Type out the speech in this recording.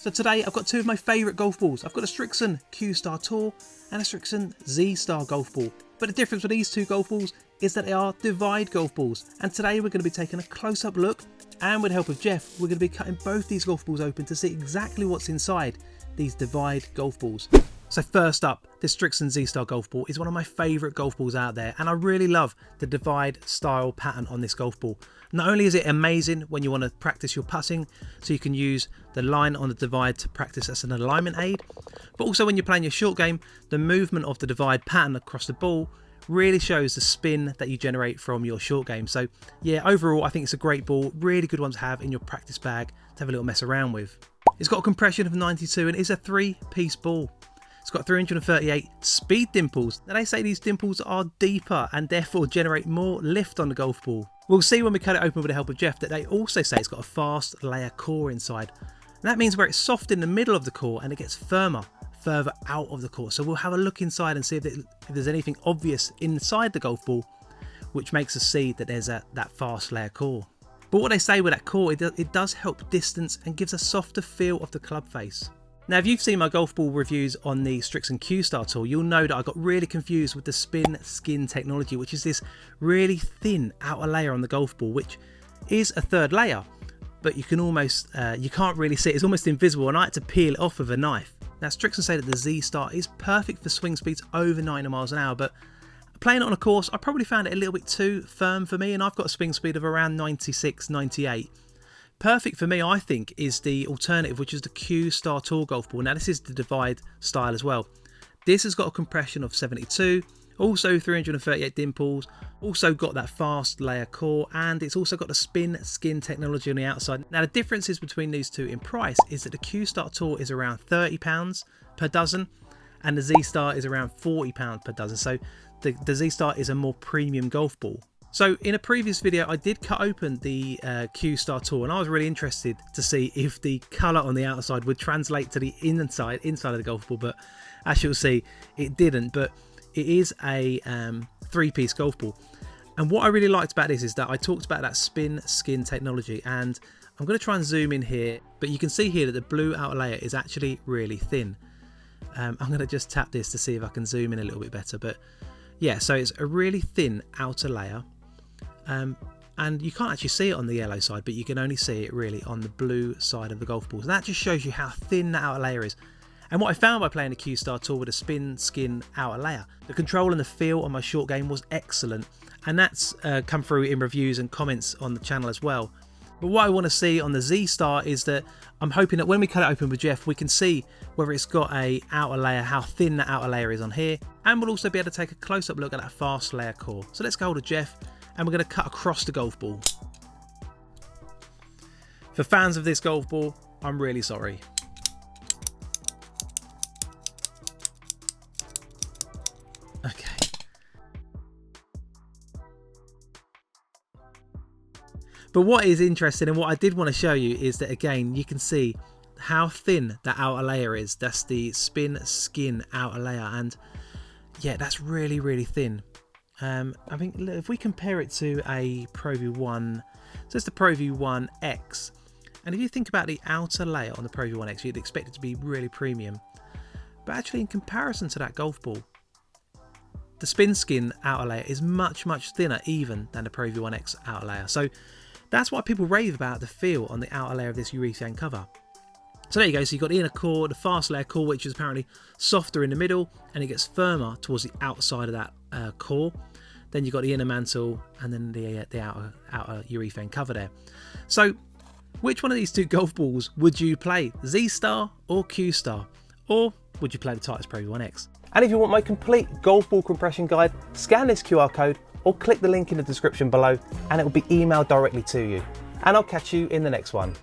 So today I've got two of my favourite golf balls. I've got a Srixon Q Star Tour and a Srixon Z Star golf ball. But the difference with these two golf balls is that they are divide golf balls. And today we're going to be taking a close-up look, and with the help of Jeff, we're going to be cutting both these golf balls open to see exactly what's inside these divide golf balls. So first up, this Srixon Z Star golf ball is one of my favourite golf balls out there, and I really love the divide style pattern on this golf ball. Not only is it amazing when you want to practice your putting, so you can use the line on the divide to practice as an alignment aid, but also when you're playing your short game, the movement of the divide pattern across the ball really shows the spin that you generate from your short game. So yeah, overall I think it's a great ball, really good one to have in your practice bag to have a little mess around with. It's got a compression of 92 and is a 3-piece ball. It's got 338 speed dimples. Now they say these dimples are deeper and therefore generate more lift on the golf ball. We'll see when we cut it open with the help of Jeff that they also say it's got a fast layer core inside. And that means where it's soft in the middle of the core and it gets firmer further out of the core. So we'll have a look inside and see if there's anything obvious inside the golf ball which makes us see that there's that fast layer core. But what they say with that core, it does help distance and gives a softer feel of the club face. Now, if you've seen my golf ball reviews on the Srixon Q Star tool, you'll know that I got really confused with the spin skin technology, which is this really thin outer layer on the golf ball, which is a third layer, but you can almost, you can't really see it. It's almost invisible, and I had to peel it off with a knife. Now, Srixon say that the Z Star is perfect for swing speeds over 90 miles an hour, but playing it on a course, I probably found it a little bit too firm for me, and I've got a swing speed of around 96, 98. Perfect for me, I think, is the alternative, which is the Q Star Tour golf ball. Now, this is the divide style as well. This has got a compression of 72, also 338 dimples, also got that fast layer core, and it's also got the spin skin technology on the outside. Now, the differences between these two in price is that the Q Star Tour is around £30 per dozen, and the Z Star is around £40 per dozen. So the Z Star is a more premium golf ball. So in a previous video I did cut open the Q Star Tour, and I was really interested to see if the colour on the outside would translate to the inside of the golf ball, but as you'll see it didn't. But it is a 3-piece golf ball, and what I really liked about this is that I talked about that spin skin technology, and I'm going to try and zoom in here, but you can see here that the blue outer layer is actually really thin. I'm going to just tap this to see if I can zoom in a little bit better, but yeah, so it's a really thin outer layer. And you can't actually see it on the yellow side, but you can only see it really on the blue side of the golf ball. So that just shows you how thin that outer layer is. And what I found by playing the Q Star Tour with a spin skin outer layer, the control and the feel on my short game was excellent. And that's come through in reviews and comments on the channel as well. But what I want to see on the Z Star is that I'm hoping that when we cut it open with Jeff, we can see whether it's got a outer layer, how thin that outer layer is on here. And we'll also be able to take a close-up look at that fast layer core. So let's go hold of Jeff, and we're going to cut across the golf ball. For fans of this golf ball, I'm really sorry. Okay. But what is interesting, and what I did want to show you, is that again you can see how thin that outer layer is. That's the spin skin outer layer, and yeah, that's really, really thin. I think if we compare it to a Pro V1, so it's the Pro V1 X, and if you think about the outer layer on the Pro V1 X, you'd expect it to be really premium, but actually in comparison to that golf ball, the spin skin outer layer is much, much thinner even than the Pro V1 X outer layer. So that's why people rave about the feel on the outer layer of this urethane cover. So there you go, so you've got the inner core, the fast layer core, which is apparently softer in the middle, and it gets firmer towards the outside of that core. Then you've got the inner mantle, and then the outer urethane cover there. So which one of these two golf balls would you play? Z Star or Q Star? Or would you play the Titleist Pro V1 X? And if you want my complete golf ball compression guide, scan this QR code or click the link in the description below, and it will be emailed directly to you. And I'll catch you in the next one.